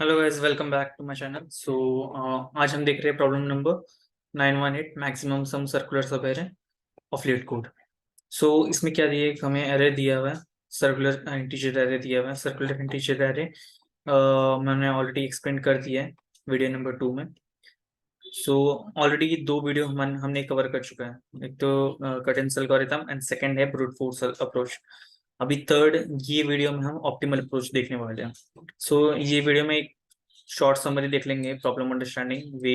Hello guys, welcome back to my channel. आज हम देख रहे हैं problem number 918, maximum sum circular subarray of LeetCode. इसमें क्या दिया है, हमें एरे दिया हुआ है, सर्कुलर इंटीजर एरे दिया हुआ है। सर्कुलर इंटीजर एरे मैंने ऑलरेडी एक्सप्लेन कर दिया है वीडियो नंबर 2 में। ऑलरेडी दो वीडियो हमने कवर कर चुका है। एक तो कटेंस एल्गोरिथम एंड सेकंड है ब्रूट फोर्स अप्रोच। अभी थर्ड ये वीडियो में हम ऑप्टिमल अप्रोच देखने वाले हैं। ये वीडियो में एक शॉर्ट समरी देख लेंगे, problem understanding, way,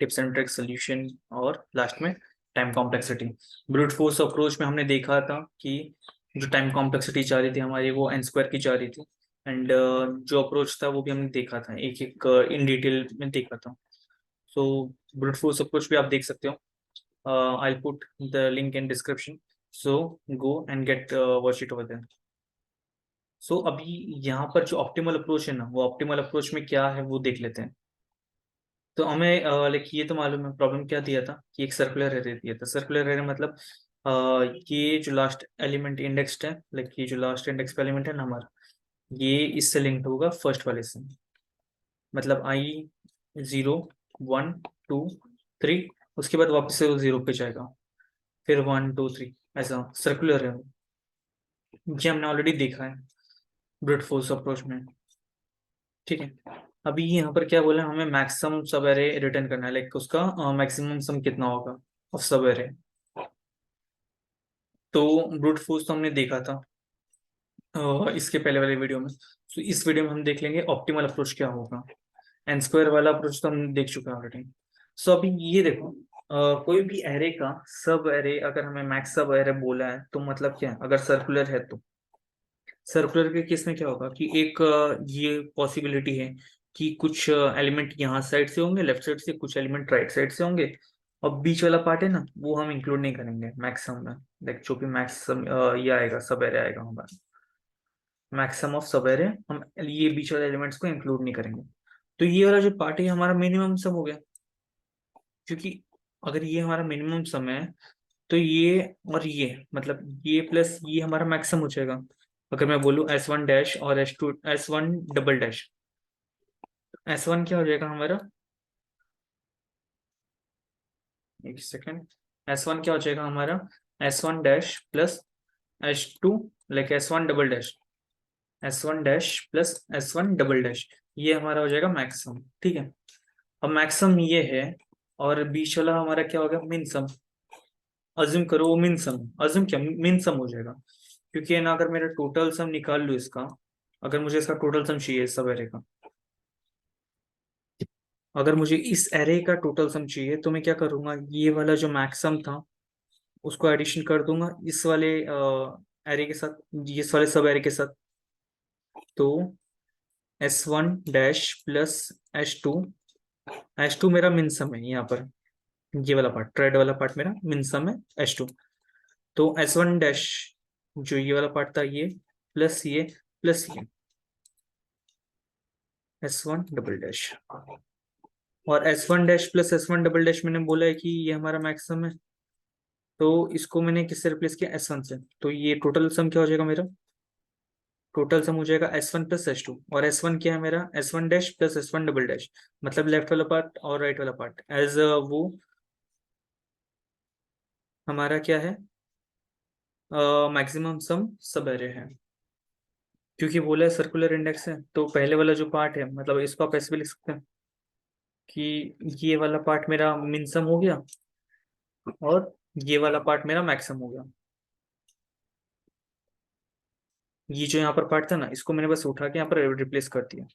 tips and tricks, solution और लास्ट में time complexity. Brute force approach में हमने देखा था कि जो टाइम कॉम्प्लेक्सिटी चाह रही थी हमारी, वो एन स्क्वायर की चाह रही थी। एंड जो अप्रोच था वो भी हमने देखा था, एक एक इन डिटेल में देखा था। सो ब्रूट फोर्स अप्रोच भी आप देख सकते हो। I put the link in description, so go and get watch it over there. अभी यहाँ पर जो ऑप्टिमल अप्रोच है ना, वो ऑप्टिमल अप्रोच में क्या है वो देख लेते हैं। तो हमें लाइक ये तो मालूम है प्रॉब्लम क्या दिया था कि एक सर्कुलर एरे दिया था। सर्कुलर एरे मतलब ये जो लास्ट एलिमेंट इंडेक्स्ड है, लाइक ये जो लास्ट इंडेक्स का एलिमेंट है ना हमारा, ये इससे लिंक्ड होगा फर्स्ट वाले से। मतलब आई 0 1 2 3, उसके बाद वापस से वो 0 पे जाएगा, फिर 1 2 3, ऐसा सर्कुलर है वो। ये हमने ऑलरेडी देखा है ब्रूट फोर्स अप्रोच में। ठीक है, अभी यहाँ पर क्या बोला, हमें मैक्सिमम सब एरे रिटर्न करना है, लाइक उसका मैक्सिमम सम कितना होगा ऑफ सब एरे। तो ब्रूट फोर्स तो हमने देखा था इसके पहले वाले वीडियो में। इस वीडियो में हम देख लेंगे ऑप्टिमल अप्रोच क्या होगा। एन स्क्वायर वाला अप्रोच तो हम देख चुके हैं ऑलरेडी। अभी ये देखो, कोई भी एरे का सब एरे अगर हमें मैक्स सब एरे बोला है तो मतलब क्या है, अगर सर्कुलर है तो सर्कुलर के केस में क्या होगा कि एक ये पॉसिबिलिटी है कि कुछ एलिमेंट यहाँ साइड से होंगे, लेफ्ट साइड से, कुछ एलिमेंट राइट साइड से होंगे। और बीच वाला पार्ट है ना, वो हम इंक्लूड नहीं करेंगे मैक्सिमम में। लाइक जो भी मैक्सिमम ये आएगा, सब एरे आएगा हमारा, मैक्सिमम ऑफ सब एरे, हम ये बीच वाले एलिमेंट्स को इंक्लूड नहीं करेंगे। तो ये वाला जो पार्ट है हमारा मिनिमम सम हो गया, क्योंकि अगर ये हमारा मिनिमम सम है तो ये और ये मतलब ये प्लस ये हमारा मैक्सिमम हो जाएगा। अगर मैं बोलूँ S1 डैश और S2 S1 double dash, S1 क्या हो जाएगा हमारा, एक सेकेंड, S1 क्या हो जाएगा हमारा, S1 dash plus S2, like S1 double dash, S1 dash plus S1 double dash, ये हमारा हो जाएगा मैक्सिमम। ठीक है, अब मैक्सिमम ये है और बीच वाला हमारा क्या होगा, मिन सम। अज्यूम करो वो मिन सम, अज्यूम क्या मिन सम हो जाएगा, क्योंकि है ना, अगर मेरा टोटल सम निकाल लूँ इसका, अगर मुझे इसका टोटल सम चाहिए सब एरे का, अगर मुझे इस एरे का टोटल सम चाहिए तो मैं क्या करूंगा, ये वाला जो मैक्सिमम था उसको एडिशन कर दूंगा इस वाले एरे के साथ, इस वाले सब एरे के साथ। तो S1 dash plus H2, H2 मेरा मिन सम है यहाँ पर, ये वाला पार्ट, ट्रेड वाला पार्ट मेरा मिन सम है H2। तो S1 डैश, जो ये वाला पार्ट था, ये प्लस ये प्लस ये, S1 डबल डैश। और S1 dash plus S1 double dash मैंने बोला है कि ये हमारा मैक्सिमम है, तो इसको मैंने किससे रिप्लेस किया, S1 से। तो ये टोटल सम क्या हो जाएगा मेरा, टोटल सम हो जाएगा S1 प्लस S2। और S1 क्या है मेरा, S1 dash plus S1 double dash, मतलब लेफ्ट वाला पार्ट और राइट वाला पार्ट एज वो हमारा क्या है, मैक्सिमम सम सब एरे है। क्योंकि बोला है सर्कुलर इंडेक्स है, तो पहले वाला जो पार्ट है, मतलब इसको आप ऐसे भी लिख सकते हैं कि ये वाला पार्ट मेरा मिनिमम हो गया और ये वाला पार्ट मेरा मैक्सिमम हो गया। ये जो यहाँ पर पार्ट था ना, इसको मैंने बस उठा के यहाँ पर रिप्लेस कर दिया।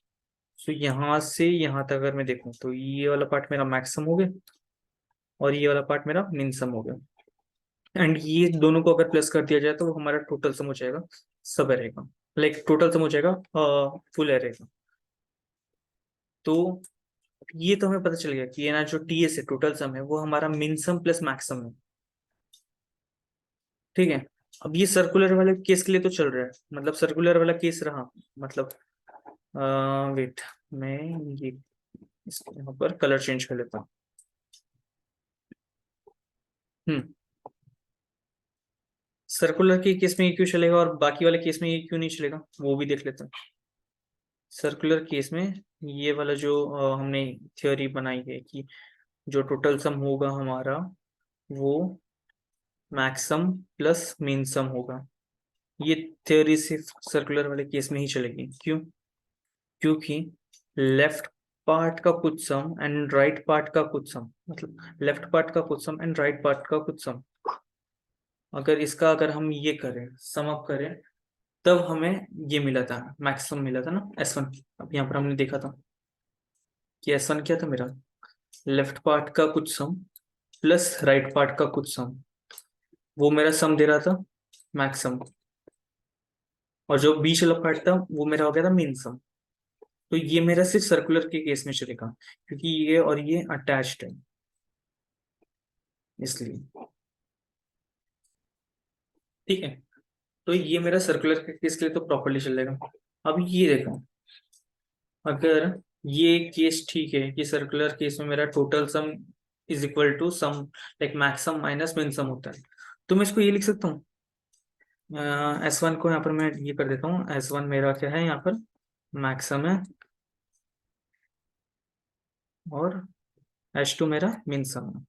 यहाँ से यहाँ तक अगर मैं देखूँ तो ये वाला पार्ट मेरा मैक्सिमम हो गया और ये वाला पार्ट मेरा मिनिमम हो गया। एंड ये दोनों को अगर प्लस कर दिया जाए तो वो हमारा टोटल सम हो जाएगा सब एरे का, लाइक टोटल सम हो जाएगा फुल एरे का। तो ये तो हमें पता चल गया कि ये ना जो TS है, टोटल सम है, वो हमारा मिनिमम प्लस मैक्सिमम है। ठीक है, अब ये सर्कुलर वाले केस के लिए तो चल रहा है, मतलब सर्कुलर वाला केस रहा, मतलब वेट, मैं ये इसको यहाँ पर कलर चेंज कर लेता हूँ। हम्म, सर्कुलर के केस में ये क्यों चलेगा और बाकी वाले केस में ये क्यों नहीं चलेगा, वो भी देख लेते हैं। सर्कुलर केस में ये वाला जो हमने थ्योरी बनाई है कि जो टोटल सम होगा हमारा वो मैक्सम प्लस मिन सम होगा, ये थ्योरी सिर्फ सर्कुलर वाले केस में ही चलेगी। क्यों? क्योंकि लेफ्ट पार्ट का कुछ सम एंड राइट पार्ट का कुछ सम, मतलब लेफ्ट पार्ट का कुछ सम एंड राइट पार्ट का कुछ सम, अगर हम ये करें, सम अप करें, तब हमें ये मिला था, मैक्सिमम मिला था ना S1। अब यहाँ पर हमने देखा था कि S1 क्या था मेरा, लेफ्ट पार्ट का कुछ सम प्लस राइट पार्ट का कुछ सम, वो मेरा सम दे रहा था मैक्सिमम, और जो बीच वाला पार्ट था वो मेरा हो गया था मीन सम। तो ये मेरा सिर्फ सर्कुलर के केस में चलेगा, क्योंकि ये और ये अटैच्ड है, इसलिए। ठीक है, तो ये मेरा सर्कुलर के केस के लिए तो प्रॉपरली चलेगा। अब ये देखो, अगर ये केस ठीक है कि सर्कुलर केस में मेरा total sum is equal to sum, like maximum minus min sum होता है, तो मैं इसको ये लिख सकता हूँ। S1 को यहाँ पर मैं ये कर देता हूँ, S1 मेरा क्या है यहाँ पर, मैक्सम है, और H2 मेरा मिन सम है।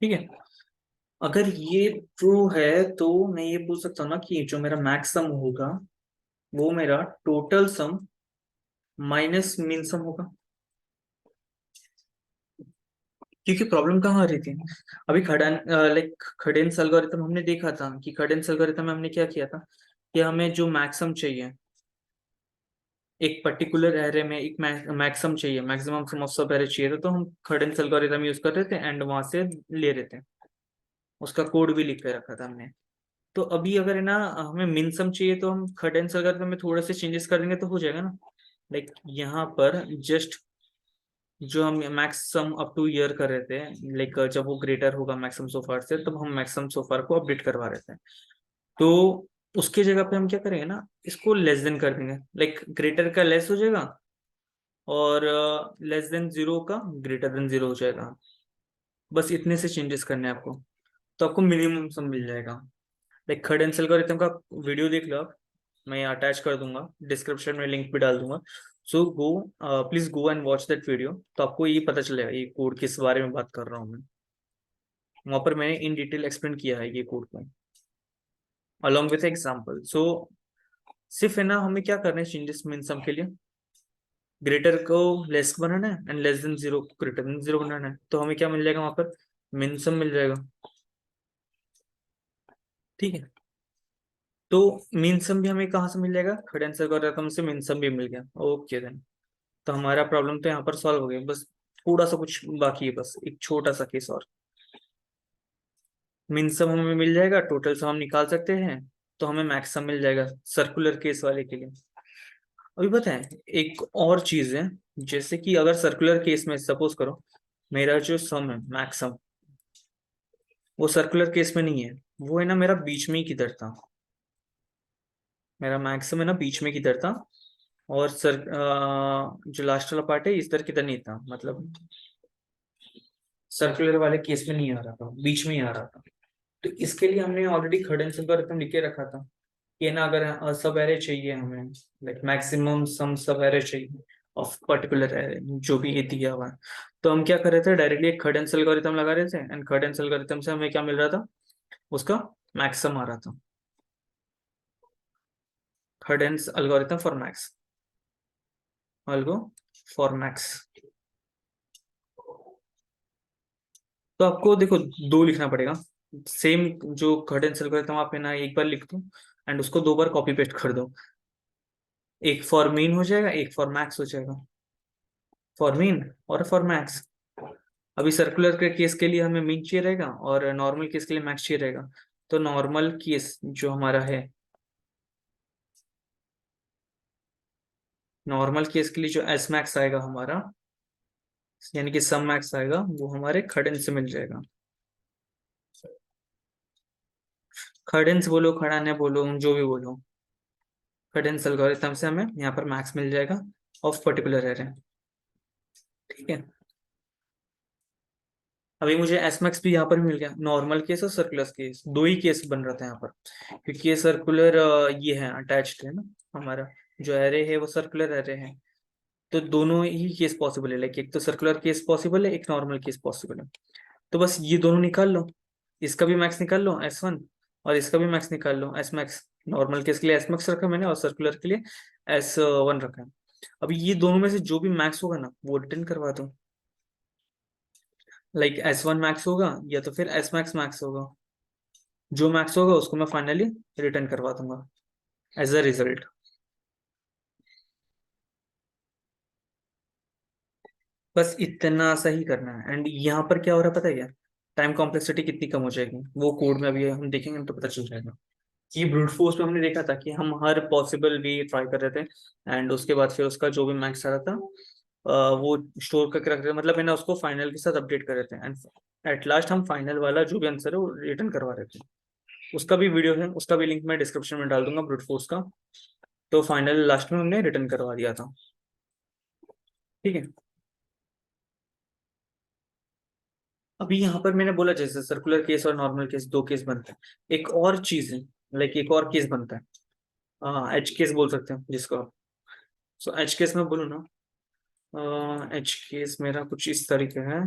ठीक है, अगर ये ट्रू है तो मैं ये बोल सकता हूँ ना कि जो मेरा मैक्स सम होगा वो मेरा टोटल सम माइनस मिन सम होगा। क्योंकि प्रॉब्लम कहाँ आ रही थी, अभी खडेन्स एल्गोरिथम हमने देखा था कि खडेन्स एल्गोरिथम में हमने क्या किया था कि हमें जो मैक्सिमम चाहिए एक पर्टिकुलर एरे में, एक मैक्सिमम चाहिए, मैक्सिमम सम ऑफ सब एरे चाहिए था, तो हम खडेन्स एल्गोरिथम यूज कर रहे थे एंड वहां से ले रहे थे, उसका कोड भी लिख के रखा था हमने। तो अभी अगर है ना हमें मिन सम चाहिए तो हम खडेन्स एल्गोरिथम में थोड़े से चेंजेस कर देंगे तो हो जाएगा ना। लाइक यहाँ पर जस्ट जो हम मैक्सिमम अप टू ईयर कर रहे थे, लाइक जब वो ग्रेटर होगा मैक्सिमम सोफार से, तब हम मैक्सिमम सोफार को अपडेट करवा रहे थे। तो उसके जगह पे हम क्या करेंगे ना, इसको लेस देन कर देंगे, लाइक ग्रेटर का लेस हो जाएगा और लेस देन जीरो का ग्रेटर देन जीरो हो जाएगा। बस इतने से चेंजेस करने हैं आपको, तो आपको मिनिमम सम मिल जाएगा। लाइक खडे एल्गोरिथम का वीडियो देख लो आप, मैं अटैच कर दूंगा, डिस्क्रिप्शन में लिंक भी डाल दूंगा। So go, please go and watch that video, तो आपको ये पता चलेगा ये कोड किस बारे में बात कर रहा हूँ मैं। वहां पर मैंने इन डिटेल एक्सप्लेन किया है ये कोड को अलॉन्ग विथ एग्जाम्पल। सो सिर्फ है ना हमें क्या करना है चेंजेस मीन सम के लिए, ग्रेटर को लेस बनाना है एंड लेस देन जीरो को ग्रेटर देन जीरो बनाना है, तो हमें क्या मिल जाएगा वहां पर, मिन सम मिल जाएगा। ठीक है, तो मीन सम भी हमें कहाँ से मिल जाएगा, खड़े आंसर का रकम से मीन सम भी मिल गया। ओके देन, तो हमारा प्रॉब्लम तो यहाँ पर सॉल्व हो गया, बस थोड़ा सा कुछ बाकी है, बस एक छोटा सा केस और। मीन सम हमें मिल जाएगा, टोटल सम हम निकाल सकते हैं, तो हमें मैक्स सम मिल जाएगा सर्कुलर केस वाले के लिए। अभी बताएं, एक और चीज है, जैसे कि अगर सर्कुलर केस में सपोज करो मेरा जो सम है मैक्सम, वो सर्कुलर केस में नहीं है, वो है ना मेरा बीच में ही किधर था, मेरा मैक्सम है ना बीच में किधर था, और जो लास्ट वाला पार्ट है इस तरह किधर नहीं था, मतलब सर्कुलर वाले केस में नहीं आ रहा था, बीच में ही आ रहा था। तो इसके लिए हमने ऑलरेडी खडे एल्गोरिथम लिख के रखा था कि ना अगर सब एरे चाहिए हमें, लाइक मैक्सिमम सम सब एरे चाहिए ऑफ पर्टिकुलर एरे जो भी ये दिया हुआ है, तो हम क्या कर रहे थे, डायरेक्टली एक खडे एल्गोरिथम लगा रहे थे एंड खडे एल्गोरिथम से हमें क्या मिल रहा था, उसका मैक्सिमम आ रहा था। खडे algorithm for max, algo for max. तो आपको देखो दो लिखना पड़ेगा, सेम जो खडे एल्गोरिथम आप है ना एक बार लिख दो एंड उसको दो बार कॉपी पेस्ट कर दो, एक फॉर मीन हो जाएगा, एक फॉर मैक्स हो जाएगा, फॉर मीन और फॉर मैक्स। अभी सर्कुलर के केस के लिए हमें मीन चाहिए रहेगा और नॉर्मल केस के लिए मैक्स चाहिए रहेगा। तो नॉर्मल केस जो हमारा है, नॉर्मल केस के लिए जो एस मैक्स आएगा हमारा, यानी कि सम मैक्स आएगा, वो हमारे खड़न से मिल जाएगा। खड़न से बोलो, खड़ाने बोलो, जो भी बोलो, खड़न एल्गोरिथम से हमें यहाँ पर मैक्स मिल जाएगा ऑफ पर्टिकुलर एरे। ठीक है, अभी मुझे एस मैक्स भी यहाँ पर मिल गया, नॉर्मल केस और सर्कुलर केस, दो ही केस बन रहे थे यहाँ पर, क्योंकि ये सर्कुलर ये है अटैच्ड है ना हमारा, जो एरे है वो सर्कुलर एरे है, तो दोनों ही केस पॉसिबल है, लाइक एक तो सर्कुलर केस पॉसिबल है, एक नॉर्मल केस पॉसिबल है। तो बस ये दोनों निकाल लो, इसका भी मैक्स निकाल लो S1, और इसका भी मैक्स निकाल लो S मैक्स। नॉर्मल केस के लिए S मैक्स रखा मैंने, और सर्कुलर के लिए S1 रखा है। अभी ये दोनों में से जो भी मैक्स होगा ना वो रिटर्न करवा दो, लाइक S1 मैक्स होगा या तो फिर S मैक्स मैक्स होगा, जो मैक्स होगा उसको मैं फाइनली रिटर्न करवा दूंगा एज अ रिजल्ट। बस इतना सा ही करना है। एंड यहाँ पर क्या हो रहा है पता है क्या, टाइम कॉम्प्लेक्सिटी कितनी कम हो जाएगी वो कोड में अभी हम देखेंगे तो पता चल जाएगा। कि ब्रूट फोर्स में हमने देखा था कि हम हर पॉसिबल वे ट्राई कर रहे थे, एंड उसके बाद फिर उसका जो भी मैक्स आ रहा था वो स्टोर करके रख रहे थे, मतलब मैंने उसको फाइनल के साथ अपडेट कर रहे थे, एंड एट लास्ट हम फाइनल वाला जो भी आंसर है वो रिटर्न करवा रहे थे। उसका भी वीडियो है, उसका भी लिंक मैं डिस्क्रिप्शन में डाल दूंगा ब्रूट फोर्स का। तो फाइनल लास्ट में हमने रिटर्न करवा दिया था। ठीक है। अभी यहाँ पर मैंने बोला जैसे सर्कुलर केस और नॉर्मल केस दो केस बनते हैं, एक और चीज है, लाइक एक और केस बनता है, हाँ एच केस बोल सकते हैं जिसको आप। सो एच केस में बोलूँ ना, एच केस मेरा कुछ इस तरीके है,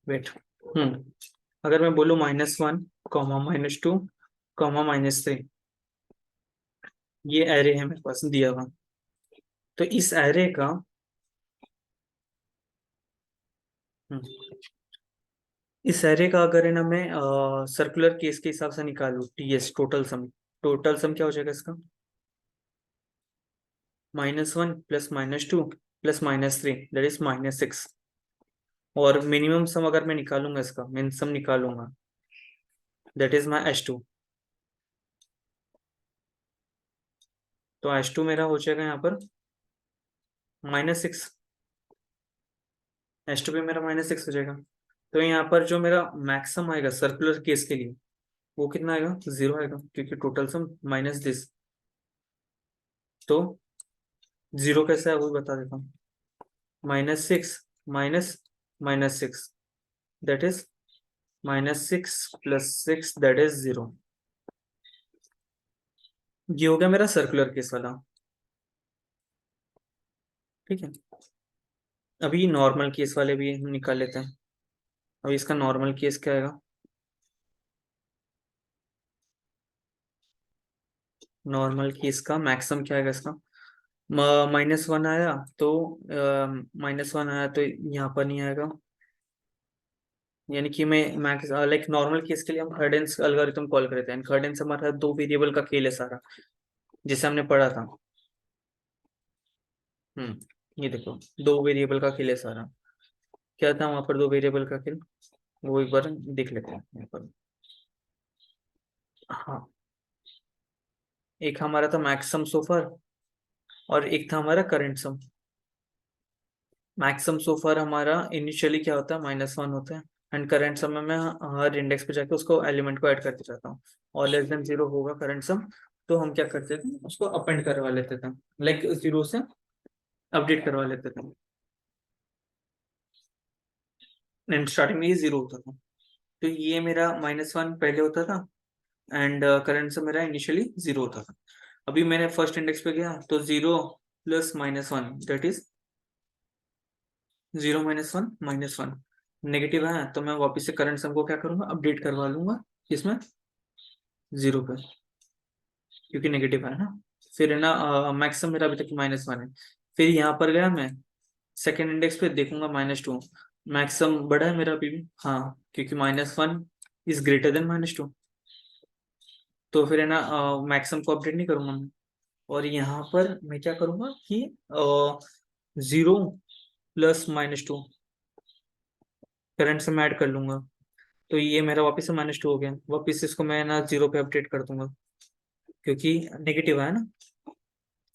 वेट। हम्म अगर मैं बोलूँ -1, -2, -3, ये एरे है मेरे पास दिया हुआ। तो इस एरे का हम्म, इस एरे का अगर है ना मैं सर्कुलर केस के हिसाब से निकालू, टीएस टोटल सम क्या हो जाएगा इसका, -1 प्लस -2 प्लस -3 दैट इज -6। और मिनिमम सम अगर मैं निकालूंगा, इसका मिन सम निकालूंगा, दैट इज माई H2। तो H2 मेरा हो जाएगा यहाँ पर -6, H2 भी मेरा -6 हो जाएगा। तो यहाँ पर जो मेरा मैक्सिमम आएगा सर्कुलर केस के लिए वो कितना आएगा, 0 आएगा, क्योंकि टोटल सम माइनस दिस। तो 0 कैसे है वो बता देता हूँ, -6 minus -6 that is -6 plus 6 that is 0। ये हो गया मेरा सर्कुलर केस वाला। ठीक है। अभी नॉर्मल केस वाले भी हम निकाल लेते हैं। अभी इसका नॉर्मल केस क्या आएगा, नॉर्मल केस का मैक्सिमम क्या आएगा इसका, -1 आया तो -1 आया तो यहाँ पर नहीं आएगा, यानी कि मैं मैक्स लाइक नॉर्मल केस के लिए हम हर्डेन्स एल्गोरिथम कॉल करते हैं। हर्डेन्स हमारा दो वेरिएबल का खेल है सारा, जिसे हमने पढ़ा था। ये देखो, दो वेरिएबल का खेल है सारा। क्या था वहां पर दो वेरिएबल का खेल, वो एक बार देख लेते हैं यहाँ पर। हाँ, एक हमारा था मैक्सिमम सोफर, और एक था हमारा करंट सम। मैक्सिमम सोफर हमारा इनिशियली क्या होता है, -1 होता है, एंड करंट सम में मैं हर इंडेक्स पे जाके उसको एलिमेंट को ऐड करते जाता हूँ, और लेस देन 0 होगा करंट सम, तो हम क्या करते थे उसको अपेंड करवा लेते थे, लाइक 0 से अपडेट करवा लेते थे, एंड स्टार्टिंग में ये 0 होता था। तो ये मेरा -1 पहले होता था, एंड करंट सम मेरा इनिशियली 0 होता था। अभी मैंने फर्स्ट इंडेक्स पे गया तो 0 प्लस -1 दैट इज 0 -1 -1, नेगेटिव है तो मैं वापस से करंट सम को क्या करूंगा, अपडेट करवा लूंगा इसमें 0 पे, क्योंकि नेगेटिव है ना। फिर है ना मैक्सिमम मेरा अभी तक -1 है। फिर यहाँ पर गया मैं सेकेंड इंडेक्स पे देखूंगा -2, मैक्सिमम बड़ा है मेरा अभी भी, हाँ, क्योंकि -1 इज ग्रेटर देन -2। तो फिर है ना मैक्सिमम को अपडेट नहीं करूंगा मैं, और यहाँ पर मैं क्या करूंगा कि 0 प्लस -2 करंट से मैं ऐड कर लूंगा। तो ये मेरा वापस से -2 हो गया, वापस इसको मैं ना 0 पे अपडेट कर दूंगा, क्योंकि नेगेटिव है ना।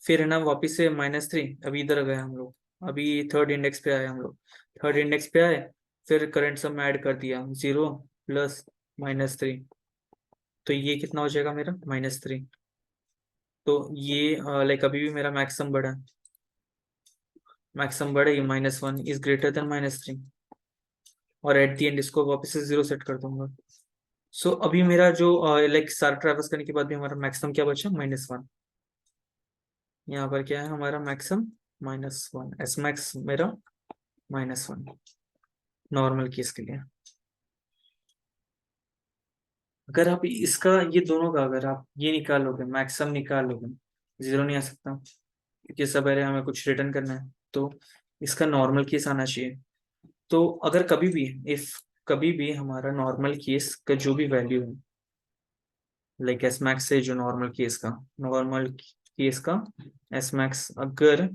फिर है ना वापस से -3, अभी इधर गए हम लोग, अभी थर्ड इंडेक्स पे आए हम लोग, थर्ड इंडेक्स पे आए, फिर करंट सम में ऐड कर दिया 0 प्लस -3, तो ये कितना हो जाएगा मेरा -3। तो ये लाइक अभी भी मेरा मैक्सिमम बढ़ा है, मैक्सिमम बढ़ा, ये -1 इज ग्रेटर देन -3। और एट दी एंड इसको वापस से 0 सेट कर दूंगा। सो अभी मेरा जो लाइक सारा ट्रैवर्स करने के बाद भी हमारा मैक्सिमम क्या बचा, -1। यहाँ पर क्या है हमारा मैक्सिमम, -1, एस मैक्स मेरा -1 नॉर्मल केस के लिए। अगर आप इसका, ये दोनों का अगर आप ये निकालोगे, मैक्सिमम निकालोगे, 0 नहीं आ सकता क्योंकि सब एरे हमें कुछ रिटर्न करना है, तो इसका नॉर्मल केस आना चाहिए। तो अगर कभी भी, इफ कभी भी हमारा नॉर्मल केस का जो भी वैल्यू है, लाइक एस मैक्स से जो नॉर्मल केस का एस मैक्स अगर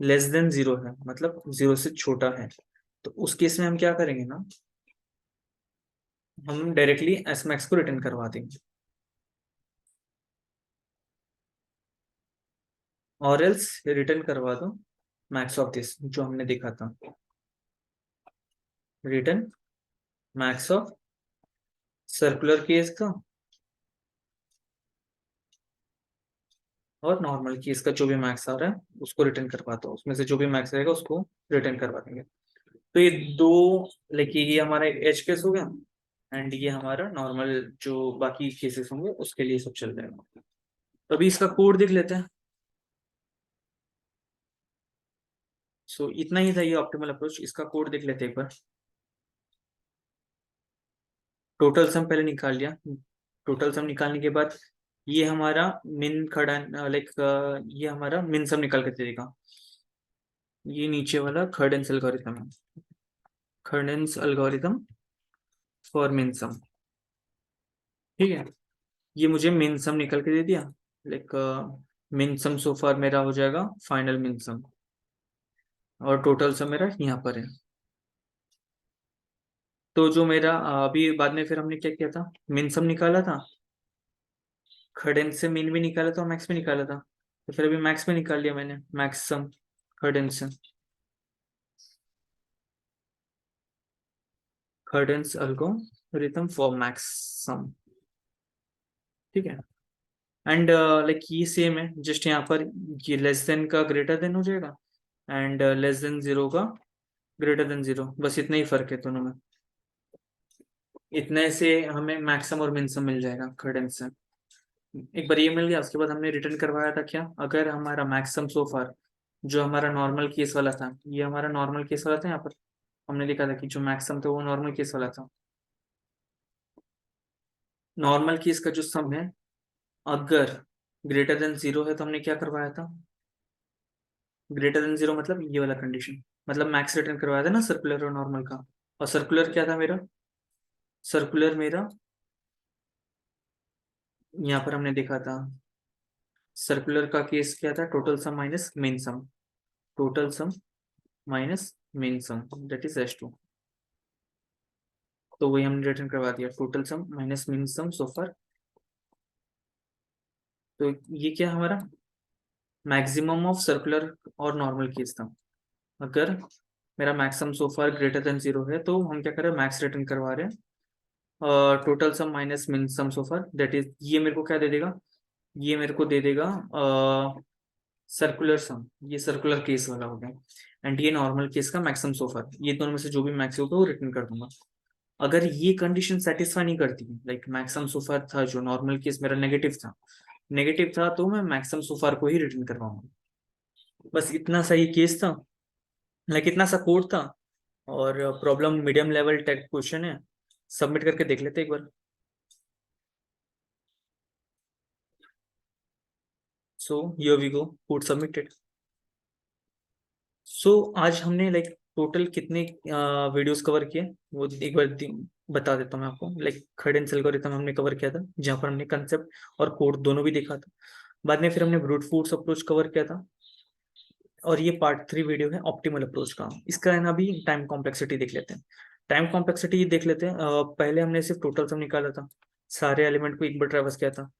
लेस देन 0 है, मतलब 0 से छोटा है, तो उस केस में हम क्या करेंगे ना, हम डायरेक्टली एस मैक्स को रिटर्न करवा देंगे, और एल्स रिटर्न करवा दो मैक्स ऑफ दिस जो हमने देखा था, return max of circular case का और नॉर्मल केस का जो भी मैक्स आ रहा है उसको रिटर्न करवा दो, उसमें से जो भी मैक्स रहेगा उसको रिटर्न करवा देंगे। तो ये दो, लाइक ये हमारा एज केस हो गया, एंड ये हमारा नॉर्मल जो बाकी केसेस होंगे उसके लिए सब चल जाएगा। तो अभी इसका कोड देख लेते हैं। सो इतना ही था ये ऑप्टिमल अप्रोच, इसका कोड देख लेते हैं एक बार। टोटल सम पहले निकाल लिया, टोटल सम निकालने के बाद ये हमारा मिन खड़ा, लाइक ये हमारा मिन सम निकाल के देगा। ये नीचे वाला खर्डेंस एल्गोरिथम है, खर्डेंस एल्गोरिथम फॉर मिन सम, ठीक है। ये मुझे मिन सम निकल के दे दिया, लाइक मिन सम सो फार मेरा हो जाएगा फाइनल मिन सम, और टोटल सम मेरा यहाँ पर है। तो जो मेरा अभी बाद में फिर हमने क्या किया था, मिन सम निकाला था, खड़ेन से मीन भी निकाला था और मैक्स भी निकाला था, तो फिर अभी मैक्स में निकाल लिया मैंने, मैक्स सम खड़ेन से, खड़ेन्स एल्गोरिथम फॉर मैक्स सम, ठीक है। एंड लाइक ये सेम है, जस्ट यहाँ पर ये लेस देन का ग्रेटर देन हो जाएगा, एंड लेस देन 0 का ग्रेटर देन 0, बस इतना ही फर्क है दोनों में। इतने से हमें मैक्सिमम और मिनिमम मिल जाएगा खड़ेन्स से। एक बार ये मिल गया, उसके बाद हमने रिटर्न करवाया था क्या, अगर हमारा मैक्सिमम सो फार जो हमारा नॉर्मल केस वाला था, ये हमारा नॉर्मल केस वाला था, यहाँ पर हमने लिखा था कि जो मैक्सिमम था वो नॉर्मल केस वाला था। नॉर्मल केस का जो सम है अगर ग्रेटर देन 0 है, तो हमने क्या करवाया था, ग्रेटर देन 0 मतलब ये वाला कंडीशन, मतलब मैक्स रिटर्न करवाया था ना सर्कुलर और नॉर्मल का। और सर्कुलर क्या था मेरा, सर्कुलर मेरा यहाँ पर हमने देखा था, सर्कुलर का केस क्या था, total sum minus min sum, total sum minus min sum that is S2। तो वही हमने रिटर्न करवा दिया, total sum minus min sum so far. तो ये क्या हमारा मैक्सिमम ऑफ सर्कुलर और नॉर्मल केस था। अगर मेरा maximum so far greater than 0 है, तो हम क्या कर रहे हैं, मैक्स रिटर्न करवा रहे हैं, total sum minus min some so far that is, ये मेरे को क्या दे देगा, ये मेरे को दे देगा सर्कुलर सम, ये सर्कुलर केस वाला हो गया, एंड ये नॉर्मल केस का मैक्सिमम सो फार, ये दोनों में से जो भी मैक्स होगा वो रिटर्न कर दूंगा। अगर ये कंडीशन सेटिस्फाई नहीं करती, लाइक मैक्सिमम सो फार था जो नॉर्मल केस मेरा नेगेटिव था, तो मैं मैक्सिमम सो फार को ही रिटर्न करवाऊंगा। बस इतना सा ये केस था, लाइक इतना सा कोड था, और problem medium level take question है। सबमिट करके देख लेते एक बार। So here we go, code submitted. So आज हमने लाइक टोटल कितने वीडियोस कवर किए, वो एक बार बता देता हूँ मैं आपको। लाइक खड़ेन्स एल्गोरिथम हमने कवर किया था, जहाँ पर हमने कंसेप्ट और कोड दोनों भी देखा था। बाद में फिर हमने ब्रूट फोर्स अप्रोच कवर किया था, और ये पार्ट 3 वीडियो है ऑप्टिमल अप्रोच का। इसका है ना, अभी टाइम कॉम्प्लेक्सिटी देख लेते हैं। टाइम कॉम्प्लेक्सिटी देख लेते हैं, पहले हमने सिर्फ टोटल सम निकाला था, सारे एलिमेंट को एक बार ट्रेवर्स किया था।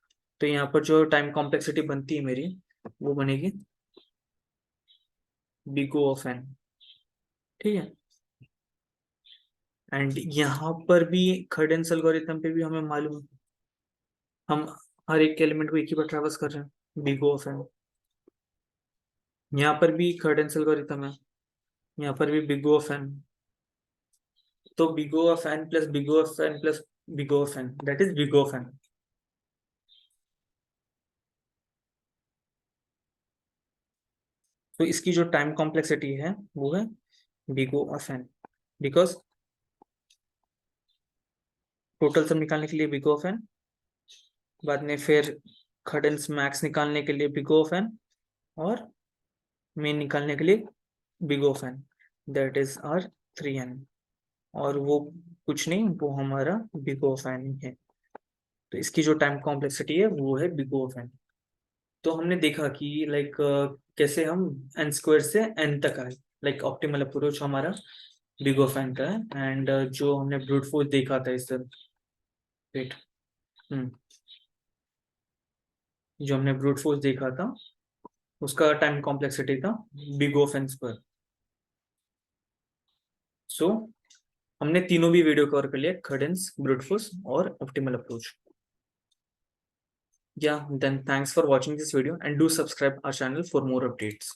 तो यहाँ पर जो टाइम कॉम्प्लेक्सिटी बनती है मेरी, वो बनेगी big O of n, ठीक है। एंड यहाँ पर भी खर्डेन्स एल्गोरिथम पे भी हमें मालूम है, हम हर एक एलिमेंट को एक ही बार ट्रेवर्स कर रहे हैं, big O of n। यहाँ पर भी खर्डेन्स एल्गोरिथम है, यहाँ पर भी big O of n। तो big O of n plus big O of n plus big O of n, that is big O of n. तो इसकी जो टाइम कॉम्प्लेक्सिटी है वो है big O of n, because total sum निकालने के लिए big O of n, बाद में फिर खडेन्स मैक्स निकालने के लिए big O of n, और मेन निकालने के लिए big O of n, that is our 3n, और वो कुछ नहीं, वो हमारा big O of n ही है। तो इसकी जो टाइम कॉम्प्लेक्सिटी है वो है big O of n। तो हमने देखा कि लाइक कैसे हम n स्क्वायर से n तक आए, लाइक ऑप्टिमल अप्रोच हमारा big O of n का है। एंड जो हमने ब्रूट फोर्स देखा था इस वेट जो हमने ब्रूट फोर्स देखा था उसका टाइम कॉम्प्लेक्सिटी था big O of n square. So हमने तीनों भी वीडियो कवर कर लिया, खडेन्स, ब्रूट फोर्स और optimal approach. Yeah, then thanks for watching this video and do subscribe our channel for more updates.